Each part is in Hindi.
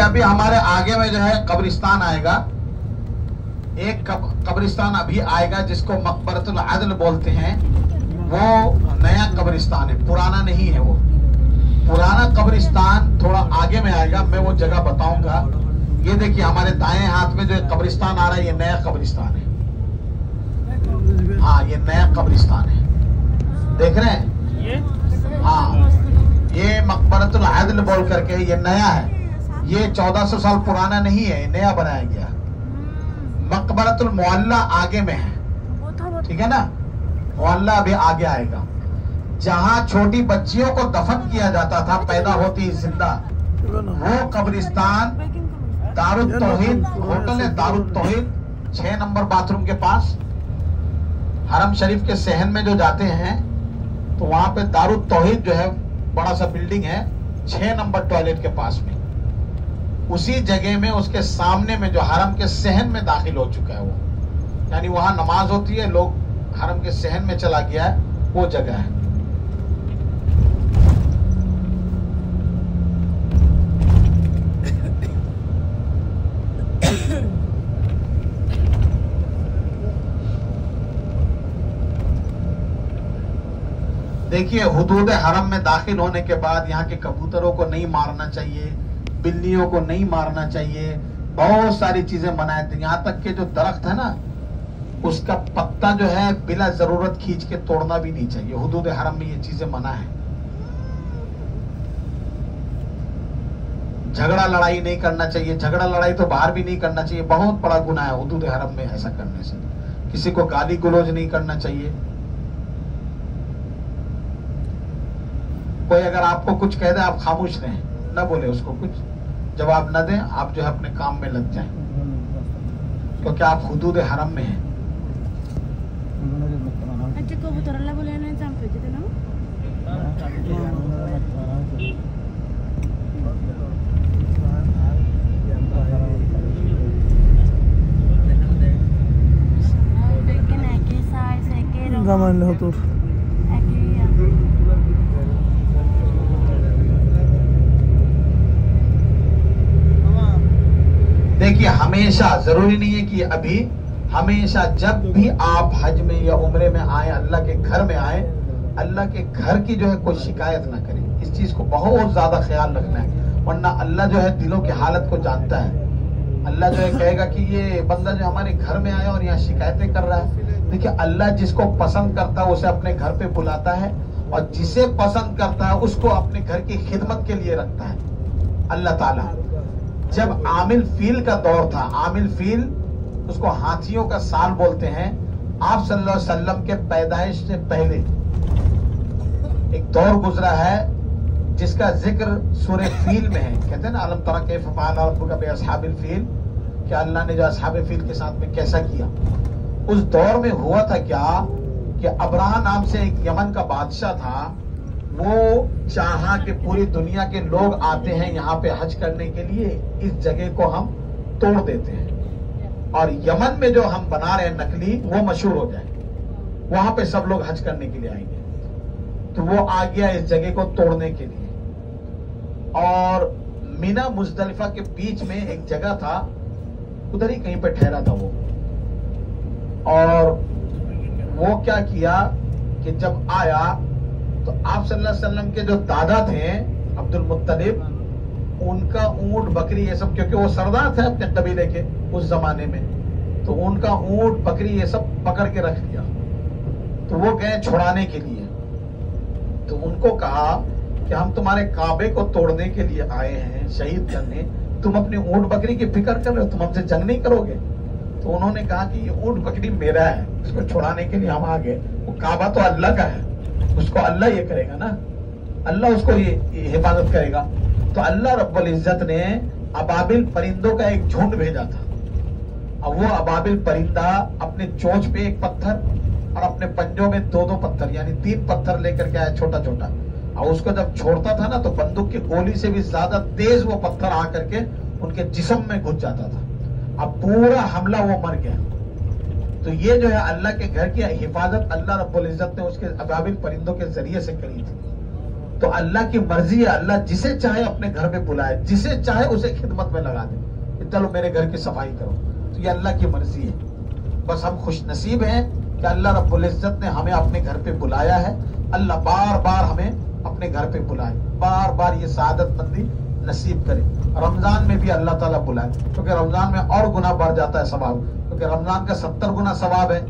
अभी हमारे आगे में जो है कब्रिस्तान आएगा, एक कब्रिस्तान अभी आएगा जिसको मकबरतुल अदल बोलते हैं। वो नया कब्रिस्तान है, पुराना नहीं है। वो पुराना कब्रिस्तान थोड़ा आगे में आएगा, मैं वो जगह बताऊंगा। ये देखिए हमारे दाएं हाथ में जो कब्रिस्तान आ रहा है, ये नया कब्रिस्तान है। हाँ, ये नया कब्रिस्तान है, देख रहे हैं? हाँ, ये मकबरतुल अदल बोल करके ये नया है। ये 1400 साल पुराना नहीं है, नया बनाया गया। मकबरतुल मुअल्ला आगे में है, ठीक है ना? मुअल्ला अभी आगे आएगा, जहां छोटी बच्चियों को दफन किया जाता था पैदा होती जिंदा। वो कब्रिस्तान दारुत तौहीद होटल है, दारुत तौहीद 6 नंबर बाथरूम के पास। हरम शरीफ के सहन में जो जाते हैं तो वहां पे दारुत तौहीद जो है बड़ा सा बिल्डिंग है, 6 नंबर टॉयलेट के पास में। उसी जगह में उसके सामने में जो हरम के सहन में दाखिल हो चुका है वो, यानी वहां नमाज होती है, लोग हरम के सहन में चला गया है, वो जगह है। देखिए, हुदूद हरम में दाखिल होने के बाद यहाँ के कबूतरों को नहीं मारना चाहिए, बिल्लियों को नहीं मारना चाहिए, बहुत सारी चीजें मनाए थे। यहाँ तक के जो दरख्त है ना, उसका पत्ता जो है बिला जरूरत खींच के तोड़ना भी नहीं चाहिए। हुदूद हरम में ये चीजें मना है। झगड़ा लड़ाई नहीं करना चाहिए, झगड़ा लड़ाई तो बाहर भी नहीं करना चाहिए, बहुत बड़ा गुनाह है हुदूद हरम में ऐसा करने से। किसी को गाली गलौज नहीं करना चाहिए। कोई अगर आपको कुछ कह दे, आप खामोश रहें, न बोले उसको, कुछ जवाब न दें, आप जो है अपने काम में लग जाएं, क्योंकि आप हुदूद हरम में हैं। देखिए, हमेशा जरूरी नहीं है कि अभी, हमेशा जब भी आप हज में या उम्रे में आए, अल्लाह के घर में आए, अल्लाह के घर की जो है कोई शिकायत ना करें। इस चीज को बहुत ज्यादा ख्याल रखना है, वरना अल्लाह जो है दिलों की हालत को जानता है। अल्लाह जो है कहेगा कि ये बंदा जो हमारे घर में आया और यहाँ शिकायतें कर रहा है। देखिए, अल्लाह जिसको पसंद करता है उसे अपने घर पे बुलाता है, और जिसे पसंद करता है उसको अपने घर की खिदमत के लिए रखता है अल्लाह ताला। जब आमिल फील का दौर था, आमिल फील उसको हाथियों का साल बोलते हैं, आप सल्लल्लाहु अलैहि वसल्लम के पैदाइश से पहले एक दौर गुजरा है जिसका जिक्र सूरह फील में है। कहते हैं ना, अलम तरा कैफ फअल रब्बुका बि अस्हाबिल फील, कि अल्लाह ने जो अस्हाबे फील के साथ में कैसा किया। उस दौर में हुआ था क्या कि अबराहा नाम से एक यमन का बादशाह था। वो चाहा कि पूरी दुनिया के लोग आते हैं यहाँ पे हज करने के लिए, इस जगह को हम तोड़ देते हैं और यमन में जो हम बना रहे हैं नकली, वो मशहूर हो जाए, वहां पे सब लोग हज करने के लिए आएंगे। तो वो आ गया इस जगह को तोड़ने के लिए, और मीना मुजदलिफा के बीच में एक जगह था, उधर ही कहीं पे ठहरा था वो। और वो क्या किया कि जब आया तो आप सल्लल्लाहु अलैहि वसल्लम के जो दादा थे अब्दुल मुत्तलिब, उनका ऊंट बकरी ये सब, क्योंकि वो सरदार थे अपने कबीले के उस जमाने में, तो उनका ऊंट बकरी ये सब पकड़ के रख लिया। तो वो गए छुड़ाने के लिए। तो उनको कहा कि हम तुम्हारे काबे को तोड़ने के लिए आए हैं, शहीद करने, तुम अपनी ऊंट बकरी की फिक्र कर रहे हो, तुम हमसे जंग नहीं करोगे। तो उन्होंने कहा कि ये ऊंट बकरी मेरा है, इसको छुड़ाने के लिए हम आ गए। वो काबा तो अल्लाह का है, उसको अल्लाह ये करेगा ना, अल्लाह उसको ये हिफाजत करेगा। तो अल्लाह रब्बुल इज्जत ने अबाबिल परिंदों का एक झुंड भेजा था। अब वो अबाबिल परिंदा अपने चोंच पे एक पत्थर और अपने पंजों में 2-2 पत्थर, यानी 3 पत्थर लेकर के आया, छोटा छोटा। और उसको जब छोड़ता था ना, तो बंदूक की गोली से भी ज्यादा तेज वो पत्थर आकर के उनके जिस्म में घुस जाता था। अब पूरा हमला वो मर गया। तो ये जो है अल्लाह के घर की हिफाजत अल्लाह रब्बुल इज्जत ने उसके अबाबिल परिंदों के जरिए से करी थी। तो अल्लाह की मर्जी है, अल्लाह जिसे चाहे अपने घर में बुलाए, जिसे चाहे उसे खिदमत में लगा दे, चलो मेरे घर की सफाई करो। तो ये अल्लाह की मर्जी है। बस हम खुश नसीब हैं कि अल्लाह रब्बुल इज्जत ने हमें अपने घर पे बुलाया है। अल्लाह बार बार हमें अपने घर पे बुलाए, बार बार ये सादतमंदी नसीब करे। रमजान में भी अल्लाह ताला बुलाए, क्योंकि रमजान में और गुना बढ़ जाता है सवाब, क्योंकि रमजान का 70 गुना सवाब है,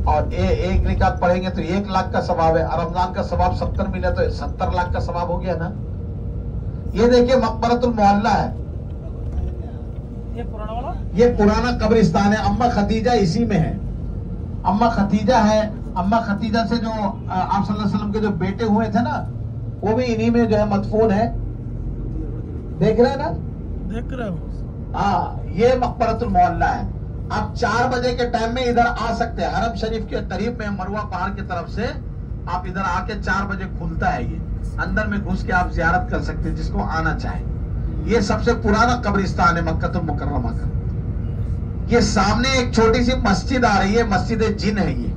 और एक रिकात पढ़ेंगे तो 1 लाख का सवाब है। रमजान का सवाब 70 मिले तो 70 लाख का सवाब हो गया ना। ये देखिए मकबरतुल मोहल्ला है, ये पुराना कब्रिस्तान है। अम्मा खतीजा इसी में है। अम्मा खतीजा है। अम्मा खतीजा से जो आप सल्लल्लाहु अलैहि वसल्लम के जो बेटे हुए थे ना, वो भी इन्हीं में जो है मदफून है। देख रहे हैं ना, देख रहे हो। हाँ, ये मकबरतुल मोहल्ला है। आप 4 बजे के टाइम में इधर आ सकते हैं। हरम शरीफ के करीब में मरवा पहाड़ की तरफ से आप इधर आके 4 बजे खुलता है ये, अंदर में घुस के आप जियारत कर सकते हैं जिसको आना चाहे। ये सबसे पुराना कब्रिस्तान है मक्कतुल मुकर्रमा का। ये सामने एक छोटी सी मस्जिद आ रही है, मस्जिद जिन है ये,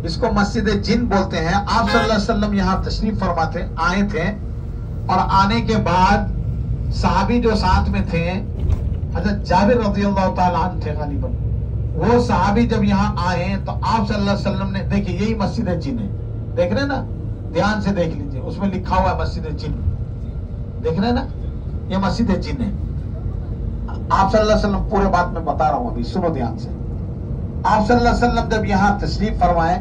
इसको मस्जिद जिन बोलते हैं। आप सल्लल्लाहु अलैहि वसल्लम यहाँ तशरीफ फरमाते आए थे, और आने के बाद साहबी जो साथ में थे, हज़रत जाबिर रज़ियल्लाहु ताला अन्हु थे ग़ालिबन, वो साहबी जब यहाँ आए तो आप सल्लल्लाहु अलैहि वसल्लम ने, देखिए यही मस्जिद जिन है, देख रहे हैं ना, ध्यान से देख लीजिए, उसमें लिखा हुआ है मस्जिद जिन, देख रहे हैं ना, ये मस्जिद जिन है। आप सल्लल्लाहु अलैहि वसल्लम पूरे बात में बता रहा हूं, अभी सुनो ध्यान से। आप सल्लल्लाहु अलैहि वसल्लम जब यहाँ तशरीफ फरमाए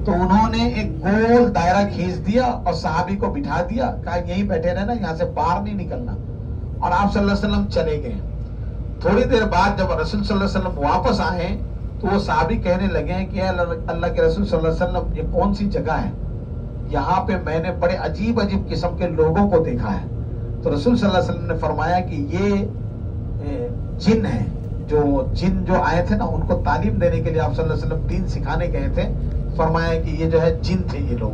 तो उन्होंने एक गोल दायरा खींच दिया और सहाबी को बिठा दिया, कहा यहीं बैठे रहना, यहाँ से बाहर नहीं निकलना, और आप सल्लल्लाहु अलैहि वसल्लम चले गए। थोड़ी देर बाद जब रसूल सल्लल्लाहु अलैहि वसल्लम वापस आए तो वो सहाबी कहने लगे हैं कि अल्लाह के रसूल सल्लल्लाहु अलैहि वसल्लम, ये कौन सी जगह है, यहाँ पे मैंने बड़े अजीब अजीब किस्म के लोगों को देखा है। तो रसूल सल्लल्लाहु अलैहि वसल्लम ने फरमाया कि ये जिन है, जिन जो आए थे ना, उनको तालीम देने के लिए आप सल्लल्लाहु अलैहि वसल्लम दीन सिखाने गए थे। फरमाया कि ये जो है जिन थे ये लोग,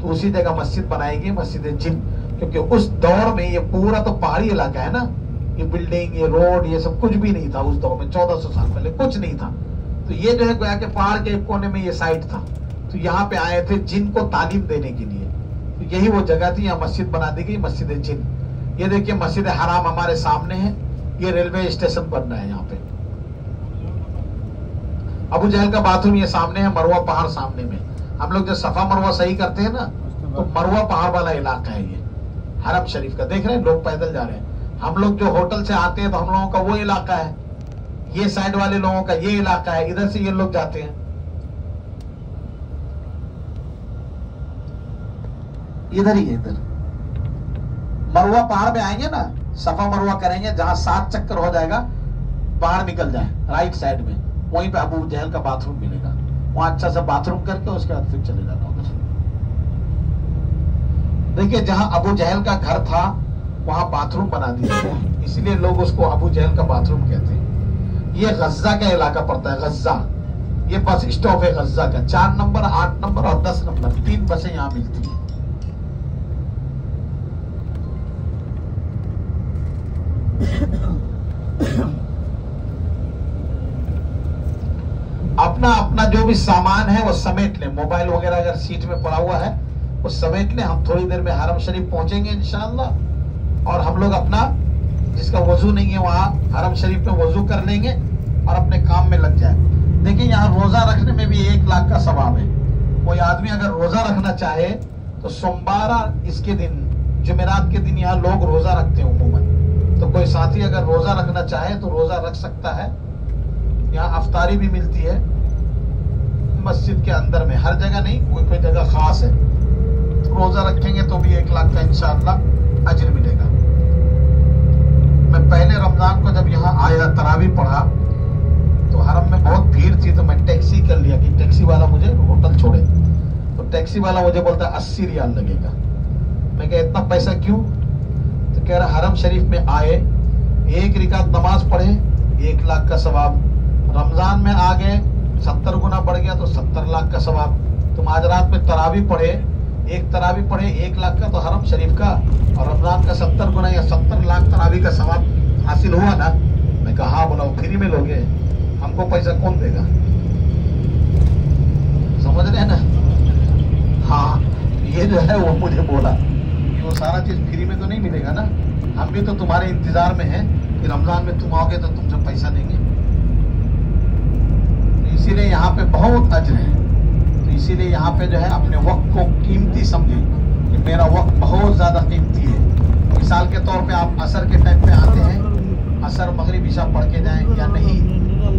तो उसी जगह मस्जिद बनाएगी, मस्जिद जिन, क्योंकि उस दौर में ये पूरा तो पहाड़ी इलाका है ना, ये बिल्डिंग, ये रोड, ये सब कुछ भी नहीं था उस दौर में, 1400 साल पहले कुछ नहीं था। तो ये जो है गोया के पहाड़ के एक कोने में ये साइड था, तो यहाँ पे आए थे जिन को तालीम देने के लिए, तो यही वो जगह थी, यहाँ मस्जिद बना दी गई, मस्जिद जिन। ये देखिए मस्जिद हराम हमारे सामने है, ये रेलवे स्टेशन बन रहा है यहाँ पे। अबू जहल का बाथरूम ये सामने है, मरवा पहाड़ सामने में। हम लोग जो सफा मरवा सही करते हैं ना, तो मरवा पहाड़ वाला इलाका है ये हरम शरीफ का। देख रहे हैं लोग पैदल जा रहे हैं। हम लोग जो होटल से आते हैं तो हम लोगों का वो इलाका है, ये साइड वाले लोगों का ये इलाका है, इधर से ये लोग जाते हैं। इधर ही है, इधर मरवा पहाड़ में आएंगे ना, सफा मरवा करेंगे, जहां 7 चक्कर हो जाएगा, बाहर निकल जाए राइट साइड में, वहीं पे अबू जहल का बाथरूम मिलेगा। वहां अच्छा सा बाथरूम करके उसके बाद फिर चले जाना उधर। देखिए जहां अबू जहल का घर था वहां बाथरूम बना दिया गया, इसलिए लोग उसको अबू जहल का बाथरूम कहते हैं। ये गज्जा का इलाका पड़ता है, गज्जा। ये बस स्टॉप है गज्जा का, 4 नंबर, 8 नंबर और 10 नंबर, 3 बसें यहाँ मिलती है। अपना अपना जो भी सामान है वो समेट लें। मोबाइल वगैरह अगर सीट में पड़ा हुआ है वो समेट लें। हम थोड़ी देर में हरम शरीफ पहुंचेंगे इंशाअल्लाह, और हम लोग अपना, जिसका वजू नहीं है वहां हरम शरीफ में वजू कर लेंगे और अपने काम में लग जाए। देखिए यहाँ रोजा रखने में भी 1 लाख का सवाब है। कोई आदमी अगर रोजा रखना चाहे तो सोमवार इसके दिन, जुमेरात के दिन यहाँ लोग रोजा रखते हैं उमूमन, तो कोई साथी अगर रोजा रखना चाहे तो रोजा रख सकता है। यहाँ अफ्तारी भी मिलती है मस्जिद के अंदर में, हर जगह नहीं, कोई कोई जगह खास है। तो रोजा रखेंगे तो भी 1 लाख का इंशाअल्लाह अजर मिलेगा। मैं पहले रमजान को जब यहाँ आया, तरावी पढ़ा, तो हरम में बहुत भीड़ थी, तो मैं टैक्सी कर लिया कि टैक्सी वाला मुझे होटल छोड़े। तो टैक्सी वाला मुझे बोलता है 80 रियाल लगेगा। मैं कहा इतना पैसा क्यों? तो कह रहा हरम शरीफ में आए, 1 रिकात नमाज पढ़े, 1 लाख का सवाब। रमजान में आ गए, 70 गुना बढ़ गया तो 70 लाख का सवाब। तुम आज रात में तरावी पढ़े, 1 तरावी पढ़े, 1 लाख का तो हरम शरीफ का, और रमजान का 70 गुना या 70 लाख तरावी का सवाब हासिल हुआ ना। मैं कहा हाँ। बोला फ्री में लोगे, हमको पैसा कौन देगा? समझ रहे हैं ना? हाँ, ये जो है वो मुझे बोला कि वो सारा चीज फ्री में तो नहीं मिलेगा ना, हम भी तो तुम्हारे इंतजार में हैं कि रमजान में तुम आओगे तो तुमसे पैसा देंगे। तो इसीलिए यहाँ पे बहुत अज्र है। तो इसीलिए यहाँ पे जो है अपने वक्त को कीमती समझे कि मेरा वक्त बहुत ज्यादा कीमती है। मिसाल के तौर पे आप असर के टाइम पे आते हैं, असर मगरिब इशा पढ़ के जाएं या नहीं,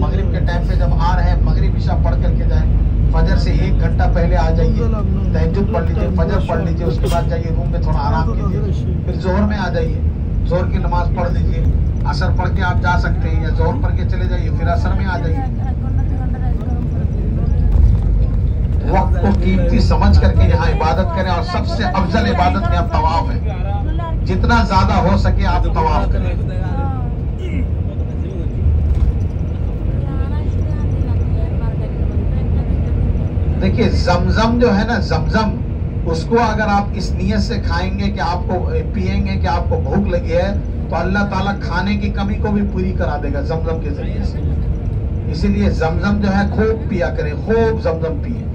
मगरिब के टाइम पे जब आ रहे हैं मगरिब इशा पढ़ करके जाएं, फजर से 1 घंटा पहले आ जाइए, तहज्जुद पढ़ लीजिए, फजर पढ़ लीजिए, उसके बाद जाइए रूम में थोड़ा आराम कीजिए, फिर जोहर में आ जाइए, जोहर की नमाज पढ़ लीजिए, असर पढ़ के आप जा सकते हैं या जोहर पढ़ के चले जाइए, फिर असर में आ जाइए। वक्त को कीमती समझ करके यहाँ इबादत करें। और सबसे अफजल इबादत में अब तवाफ है, जितना ज्यादा हो सके आप तवाफ करें। देखिए जमजम जो है ना, जमजम उसको अगर आप इस नियत से खाएंगे कि आपको पिएंगे कि आपको भूख लगी है, तो अल्लाह ताला खाने की कमी को भी पूरी करा देगा जमजम के जरिए से। इसीलिए जमजम जो है खूब पिया करें, खूब जमजम पिए।